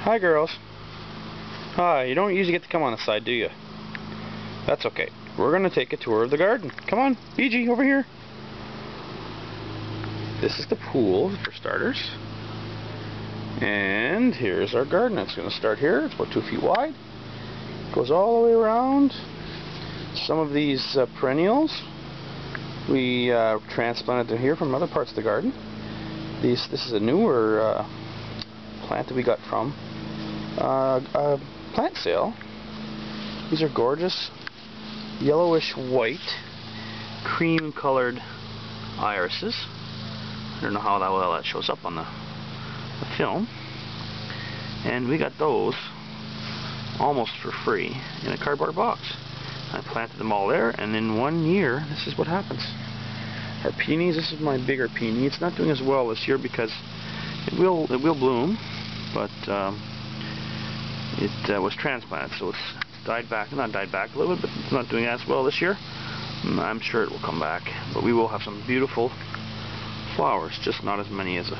Hi, girls. Hi, you don't usually get to come on the side, do you? That's okay. We're going to take a tour of the garden. Come on, BG, over here. This is the pool, for starters. And here's our garden. It's going to start here. It's about 2 feet wide. Goes all the way around. Some of these perennials we transplanted to here from other parts of the garden. This is a newer plant that we got from a plant sale. These are gorgeous yellowish white cream colored irises. I don't know how well that shows up on the film. And we got those almost for free in a cardboard box. I planted them all there, and in 1 year, this is what happens. Our peonies, this is my bigger peony. It's not doing as well this year because it will bloom, but it was transplanted, so it's not died back a little bit, but it's not doing as well this year. I'm sure it will come back, but we will have some beautiful flowers, just not as many as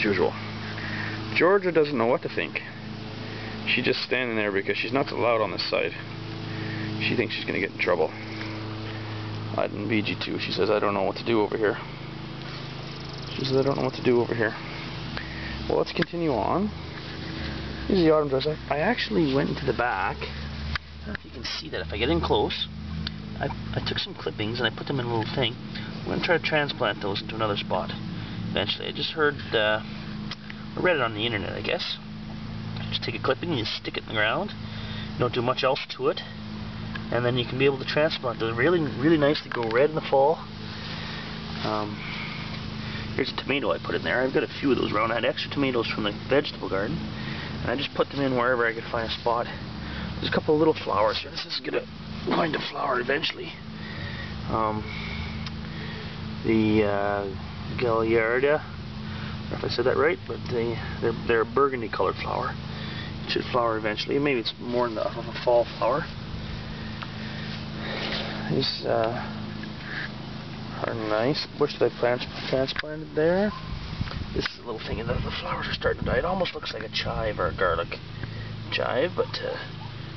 usual. Georgia doesn't know what to think. She's just standing there because she's not allowed on this side. She thinks she's going to get in trouble. I didn't BG too. She says, I don't know what to do over here. Well, let's continue on. Here's the autumn dress. I actually went into the back. I don't know if you can see that. If I get in close, I took some clippings and I put them in a little thing. I'm going to try to transplant those into another spot eventually. I just heard, I read it on the internet, I guess. Just take a clipping and you stick it in the ground. You don't do much else to it. And then you can be able to transplant. They're really, really nice. They go red in the fall. Here's a tomato I put in there. I've got a few of those around. I had extra tomatoes from the vegetable garden, and I just put them in wherever I could find a spot. There's a couple of little flowers here. This is going to find a flower eventually. The Galliardia, I don't know if I said that right, but they're a burgundy colored flower. It should flower eventually. Maybe it's more of a fall flower. These are nice. Bush that I transplanted there. This is a little thing, and the flowers are starting to die. It almost looks like a chive or a garlic chive, but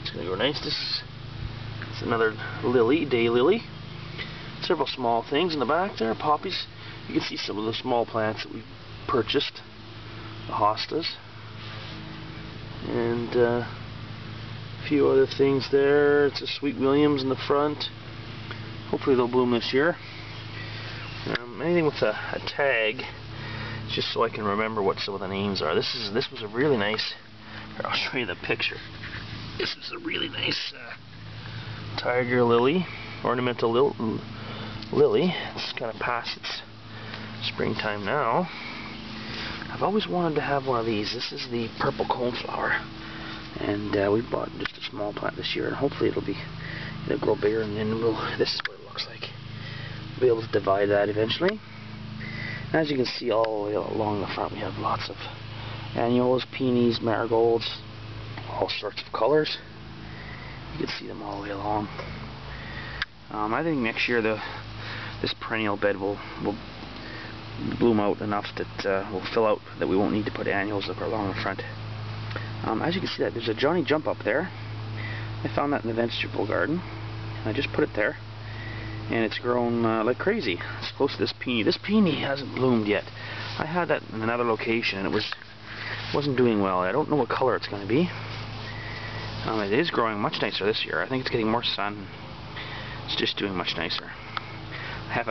it's going to go nice. This is another lily, daylily. Several small things in the back there, poppies. You can see some of the small plants that we purchased, the hostas, and a few other things there. It's a Sweet Williams in the front. Hopefully they'll bloom this year. Anything with a tag, just so I can remember what some of the names are. This was a really nice. Here, I'll show you the picture. This is a really nice tiger lily, ornamental lily. It's kind of past its springtime now. I've always wanted to have one of these. This is the purple coneflower, and we bought just a small plant this year, and hopefully it'll grow bigger, and then this is what it looks like. We'll be able to divide that eventually. And as you can see, all the way along the front, we have lots of annuals, peonies, marigolds, all sorts of colors. You can see them all the way along. I think next year this perennial bed will bloom out enough that will fill out, that we won't need to put annuals along the front. As you can see, there's a Johnny Jump up there. I found that in the vegetable garden. I just put it there, and it's grown like crazy. It's close to this peony. This peony hasn't bloomed yet. I had that in another location, and it wasn't doing well. I don't know what color it's going to be. It is growing much nicer this year. I think it's getting more sun. It's just doing much nicer. I have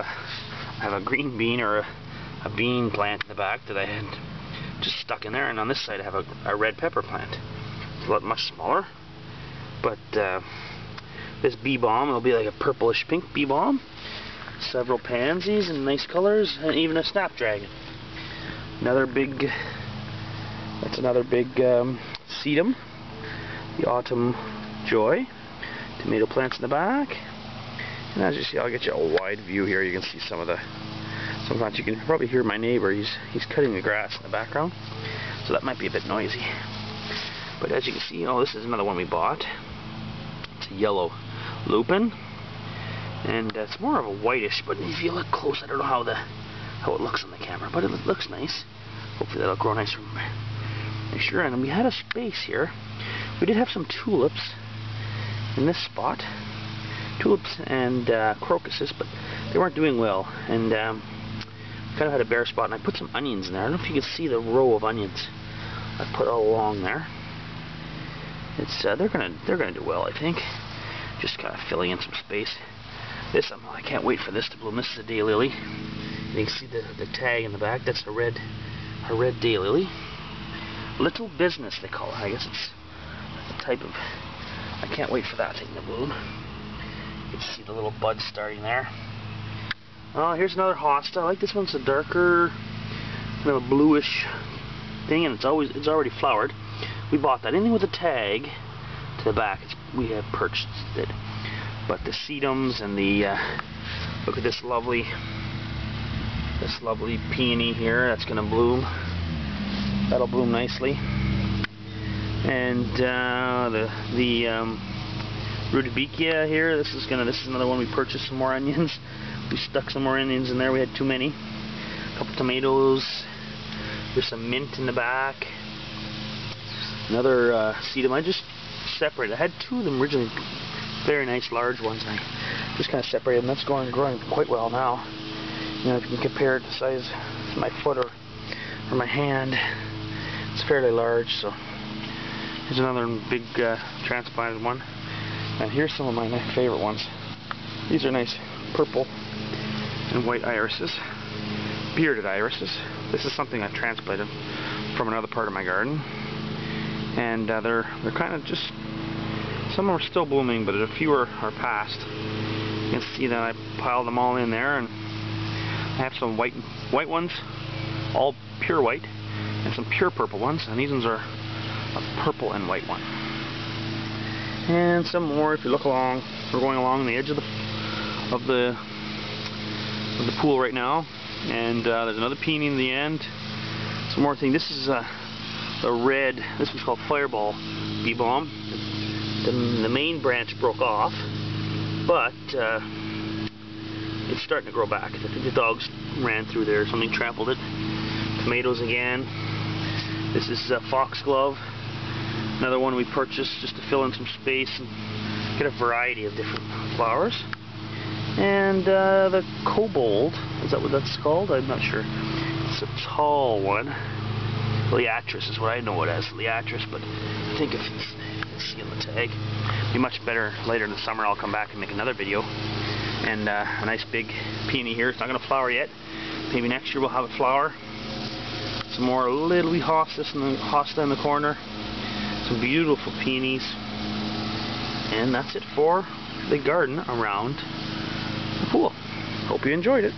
a green bean, or a bean plant in the back that I had just stuck in there, and on this side I have a red pepper plant. It's a lot much smaller, but this bee balm will be like a purplish pink bee balm. Several pansies in nice colors, and even a snapdragon. That's another big sedum. The autumn joy. Tomato plants in the back. And as you see, I'll get you a wide view here. You can see some plants. You can probably hear my neighbor. He's cutting the grass in the background, so that might be a bit noisy. But as you can see, this is another one we bought. It's a yellow lupin, and it's more of a whitish, but if you look close, I don't know how it looks on the camera, but it looks nice. Hopefully that'll grow nice make sure. And we had a space here. We did have some tulips in this spot. Tulips and crocuses, but they weren't doing well. And kind of had a bare spot, and I put some onions in there. I don't know if you can see the row of onions I put all along there. It's they're gonna do well, I think. Just kind of filling in some space. This I can't wait for this to bloom. This is a daylily. You can see the tag in the back. That's a red daylily. Little Business, they call it. I guess it's a type of. I can't wait for that thing to bloom. You can see the little buds starting there. Oh, here's another hosta. I like this one. It's a darker, kind of a bluish thing, and it's already flowered. We bought that. Anything with a tag to the back, we have purchased it. But the sedums and the look at this lovely peony here. That's gonna bloom. That'll bloom nicely. And the rutabaga here. This is another one. We purchased some more onions. We stuck some more onions in there. We had too many. A couple tomatoes. There's some mint in the back. Another sedum. I just separated. I had two of them originally, very nice large ones. And I just kind of separated them. That's growing quite well now. You know, if you can compare it to the size of my foot or my hand, it's fairly large. So here's another big transplanted one. And here's some of my favorite ones. These are nice purple and white irises, bearded irises. This is something I transplanted from another part of my garden, and they're kind of just, some are still blooming, but a few are past. You can see that I piled them all in there, and I have some white ones, all pure white, and some pure purple ones, and these ones are a purple and white one. And some more. If you look along, we're going along the edge of the pool right now, and there's another peony in the end. Some more thing. This is the red. This was called Fireball bee balm. The main branch broke off, but it's starting to grow back. I think the dogs ran through there. Something trampled it. Tomatoes again. This is foxglove. Another one we purchased just to fill in some space and get a variety of different flowers. And the kobold, is that what that's called? I'm not sure. It's a tall one. Liatris is what I know it as, Liatris, but I think if you can see on the tag, it'd be much better later in the summer. I'll come back and make another video. And a nice big peony here. It's not going to flower yet. Maybe next year we'll have it flower. Some more little wee hosta in the corner. Some beautiful peonies. And that's it for the garden around the pool. Hope you enjoyed it.